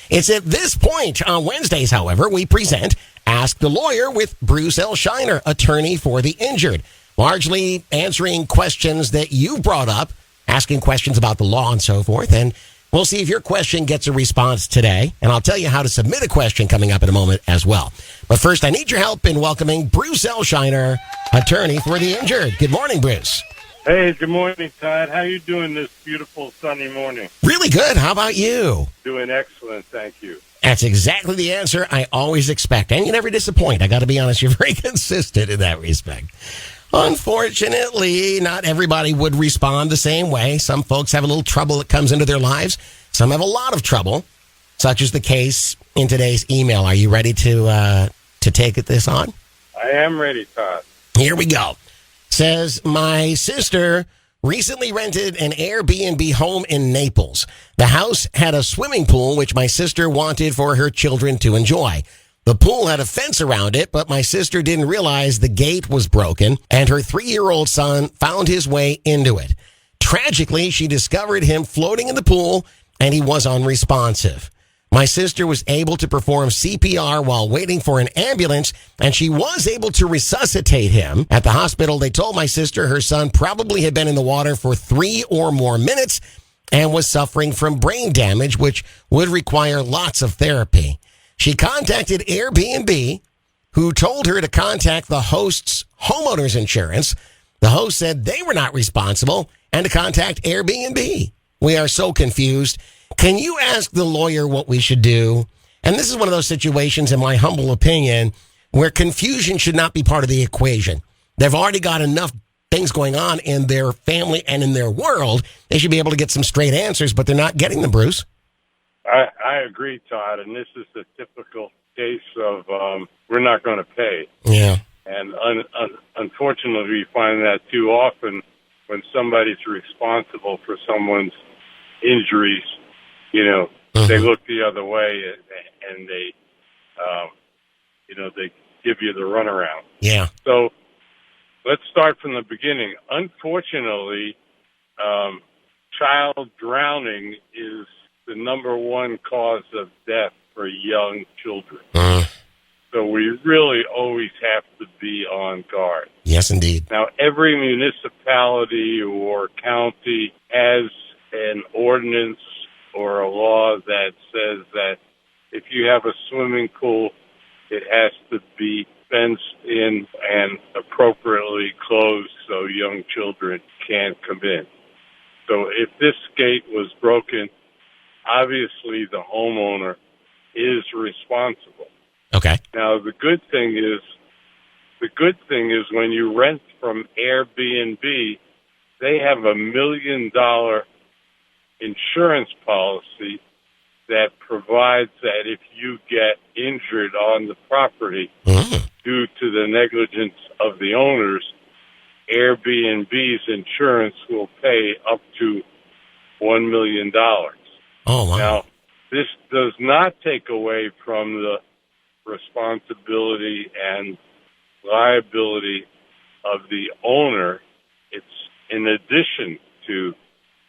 It's at this point on Wednesdays, however, we present Ask the Lawyer with Bruce L. Scheiner, attorney for the injured, largely answering questions that you brought up, asking questions about the law and so forth. And we'll see if your question gets a response today. And I'll tell you how to submit a question coming up in a moment as well. But first, I need your help in welcoming Bruce L. Scheiner, attorney for the injured. Good morning, Bruce. Hey, good morning, Todd. How you doing this beautiful sunny morning? Really good. How about you? Doing excellent, thank you. That's exactly the answer I always expect. And you never disappoint. I got to be honest, you're very consistent in that respect. Unfortunately, not everybody would respond the same way. Some folks have a little trouble that comes into their lives. Some have a lot of trouble, such is the case in today's email. Are you ready to take this on? I am ready, Todd. Here we go. Says, my sister recently rented an Airbnb home in Naples. The house had a swimming pool, which my sister wanted for her children to enjoy. The pool had a fence around it, but my sister didn't realize the gate was broken, and her 3-year-old son found his way into it. Tragically, she discovered him floating in the pool, and he was unresponsive. My sister was able to perform CPR while waiting for an ambulance, and she was able to resuscitate him. At the hospital, they told my sister her son probably had been in the water for 3 or more minutes and was suffering from brain damage, which would require lots of therapy. She contacted Airbnb, who told her to contact the host's homeowner's insurance. The host said they were not responsible and to contact Airbnb. We are so confused. Can you ask the lawyer what we should do? And this is one of those situations, in my humble opinion, where confusion should not be part of the equation. They've already got enough things going on in their family and in their world. They should be able to get some straight answers, but they're not getting them, Bruce. I agree, Todd, and this is the typical case of we're not going to pay. Yeah. And unfortunately, we find that too often when somebody's responsible for someone's injuries. They look the other way and they give you the runaround. Yeah. So let's start from the beginning. Unfortunately, child drowning is the number one cause of death for young children. So we really always have to be on guard. Yes, indeed. Now, every municipality or county has an ordinance or a law that says that if you have a swimming pool, it has to be fenced in and appropriately closed so young children can't come in. So if this gate was broken, obviously the homeowner is responsible. Okay. Now, the good thing is when you rent from Airbnb, they have $1 million insurance policy that provides that if you get injured on the property due to the negligence of the owners, Airbnb's insurance will pay up to $1 million. Oh, wow. Now, this does not take away from the responsibility and liability of the owner. It's in addition to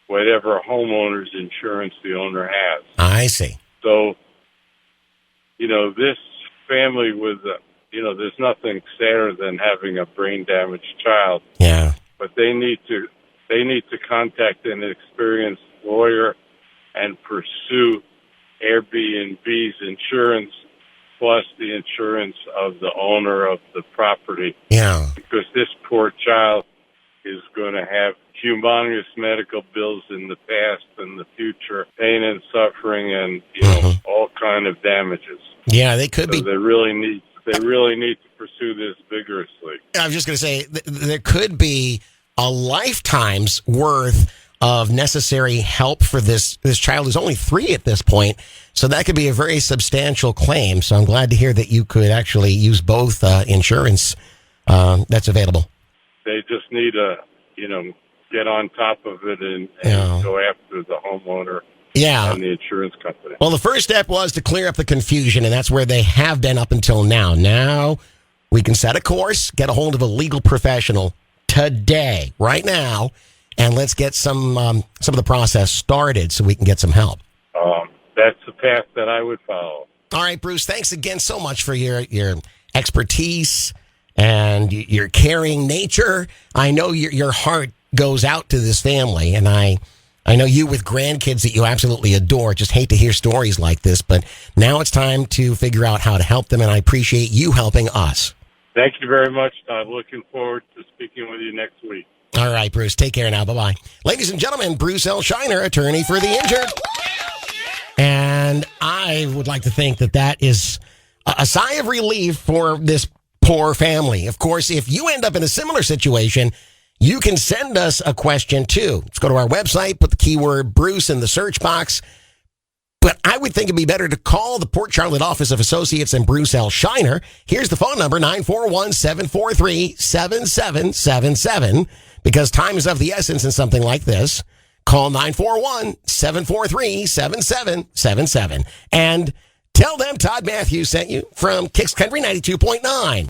whatever homeowner's insurance the owner has. I see. So, this family with, there's nothing sadder than having a brain damaged child. Yeah. But they need to contact an experienced lawyer and pursue Airbnb's insurance plus the insurance of the owner of the property. Yeah. Because this poor child is going to have humongous medical bills in the past and the future, pain and suffering, and all kind of damages. Yeah, they could be. They really need to pursue this vigorously. I was just going to say there could be a lifetime's worth of necessary help for this child who's only 3 at this point. So that could be a very substantial claim. So I'm glad to hear that you could actually use both insurance that's available. They just need to, get on top of it and go after the homeowner and the insurance company. Well, the first step was to clear up the confusion, and that's where they have been up until now. Now we can set a course, get a hold of a legal professional today, right now, and let's get some of the process started so we can get some help. that's the path that I would follow. All right, Bruce, thanks again so much for your expertise and your caring nature. I know your heart goes out to this family, and I know you with grandkids that you absolutely adore. Just hate to hear stories like this, but now it's time to figure out how to help them, and I appreciate you helping us. Thank you very much, Todd. Looking forward to speaking with you next week. All right, Bruce. Take care now. Bye-bye. Ladies and gentlemen, Bruce L. Scheiner, attorney for the injured. And I would like to think that is a sigh of relief for this poor family. Of course, if you end up in a similar situation, you can send us a question too. Let's go to our website, put the keyword Bruce in the search box. But I would think it'd be better to call the Port Charlotte office of Associates and Bruce L. Scheiner. Here's the phone number, 941-743-7777, because time is of the essence in something like this. Call 941-743-7777 and tell them Todd Matthews sent you from Kicks Country 92.9.